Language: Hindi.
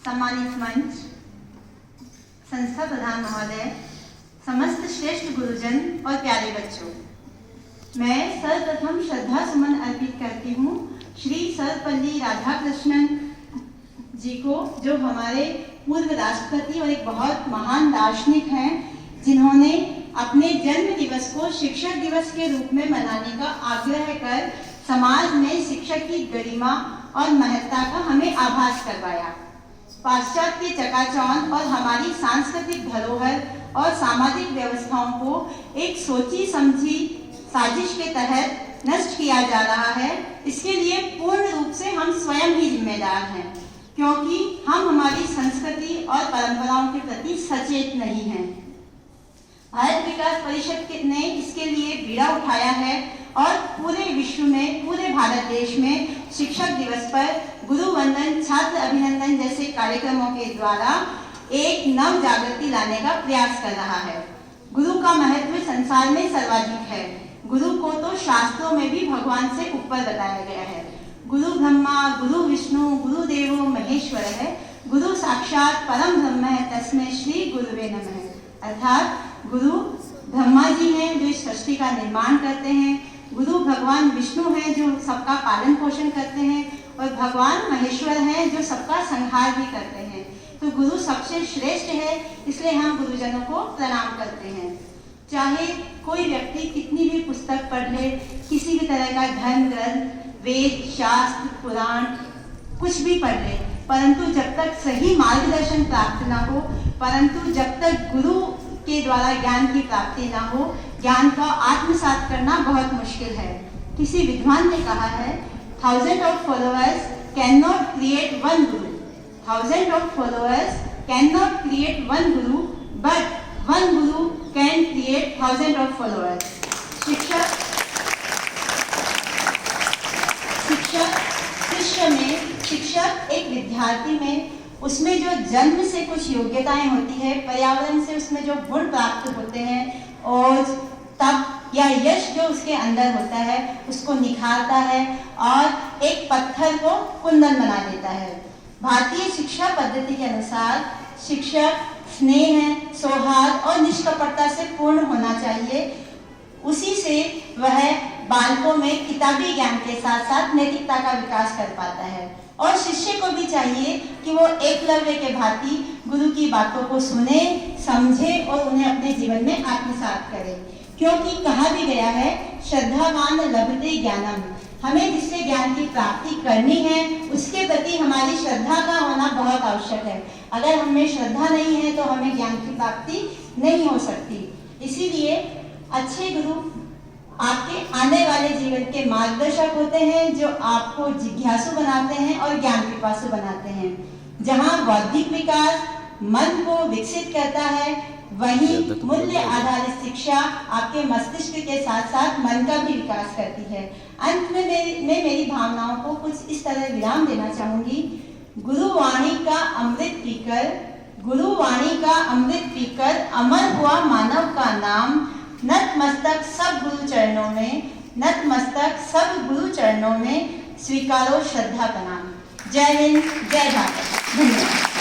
सम्मानित मंच, संस्था प्रधान महोदय, समस्त श्रेष्ठ गुरुजन और प्यारे बच्चों, मैं सर्वप्रथम श्रद्धा सुमन अर्पित करती हूँ श्री सर्वपल्ली राधाकृष्णन जी को, जो हमारे पूर्व राष्ट्रपति और एक बहुत महान दार्शनिक हैं, जिन्होंने अपने जन्म दिवस को शिक्षक दिवस के रूप में मनाने का आग्रह कर समाज में शिक्षक की गरिमा और महत्ता का हमें आभास करवाया। पाश्चात्य चकाचौंध और हमारी सांस्कृतिक धरोहर और सामाजिक व्यवस्थाओं को एक सोची समझी साजिश के तहत नष्ट किया जा रहा है। इसके लिए पूर्ण रूप से हम स्वयं ही जिम्मेदार हैं, क्योंकि हम हमारी संस्कृति और परंपराओं के प्रति सचेत नहीं हैं। भारत विकास परिषद ने इसके लिए बीड़ा उठाया है और पूरे विश्व में, पूरे भारत देश में शिक्षक दिवस पर गुरु वंदन, छात्र अभिनंदन जैसे कार्यक्रमों के द्वारा एक नव जागृति लाने का प्रयास कर रहा है। गुरु का महत्व संसार में सर्वाधिक है। गुरु को तो शास्त्रों में भी भगवान से ऊपर बताया गया है। गुरु ब्रह्मा, गुरु विष्णु, गुरुदेवो महेश्वर है। गुरु साक्षात परम ब्रह्म है, तस्मै श्री गुरुवे नमः। अर्थात गुरु ब्रह्मा जी हैं जो इस सृष्टि का निर्माण करते हैं, गुरु भगवान विष्णु हैं जो सबका पालन पोषण करते हैं, और भगवान महेश्वर हैं जो सबका संहार भी करते हैं। तो गुरु सबसे श्रेष्ठ है, इसलिए हम गुरुजनों को प्रणाम करते हैं। चाहे कोई व्यक्ति कितनी भी पुस्तक पढ़ ले, किसी भी तरह का धर्म ग्रंथ, वेद, शास्त्र, पुराण कुछ भी पढ़ ले, परंतु जब तक सही मार्गदर्शन प्राप्त ना हो, परंतु जब तक गुरु के द्वारा ज्ञान की प्राप्ति ना हो, ज्ञान का आत्मसात करना बहुत मुश्किल है। किसी विद्वान ने कहा है, 1000 of followers cannot create one guru. 1000 of followers cannot create one guru, but one guru can create 1000 of followers. शिक्षक शिष्य में, शिक्षक एक विद्यार्थी में, उसमें जो जन्म से कुछ योग्यताएं होती है, पर्यावरण से उसमें जो गुण प्राप्त होते हैं और तब या यश जो उसके अंदर होता है, उसको निखारता है और एक पत्थर को कुंदन बना देता है। भारतीय शिक्षा पद्धति के अनुसार शिक्षक स्नेह, सौहार्द और निष्कपटता से पूर्ण होना चाहिए। उसी से वह बालकों में किताबी ज्ञान के साथ साथ नैतिकता का विकास कर पाता है। और शिष्य को भी चाहिए कि वो एकलव्य के भांति गुरु की बातों को सुने, समझे और उन्हें अपने जीवन में आत्मसात करे। क्योंकि कहा भी गया है, श्रद्धावान लभते ज्ञानम। हमें जिससे ज्ञान की प्राप्ति करनी है, उसके प्रति हमारी श्रद्धा का होना बहुत आवश्यक है। अगर हमें श्रद्धा नहीं है तो हमें ज्ञान की प्राप्ति नहीं हो सकती। इसीलिए अच्छे गुरु आपके आने वाले जीवन के मार्गदर्शक होते हैं, जो आपको जिज्ञासु बनाते हैं और ज्ञान पिपासु बनाते हैं। जहाँ बौद्धिक विकास मन को विकसित करता है, वहीं मूल्य आधारित शिक्षा आपके मस्तिष्क के साथ साथ मन का भी विकास करती है। अंत में मैं मेरी भावनाओं को कुछ इस तरह विराम देना चाहूंगी। गुरुवाणी का अमृत पीकर, गुरुवाणी का अमृत पीकर अमर हुआ मानव का नाम। नतमस्तक सब गुरु चरणों में, नतमस्तक सब गुरु चरणों में, स्वीकारो श्रद्धा प्रणाम। जय हिंद, जय भारत। धन्यवाद।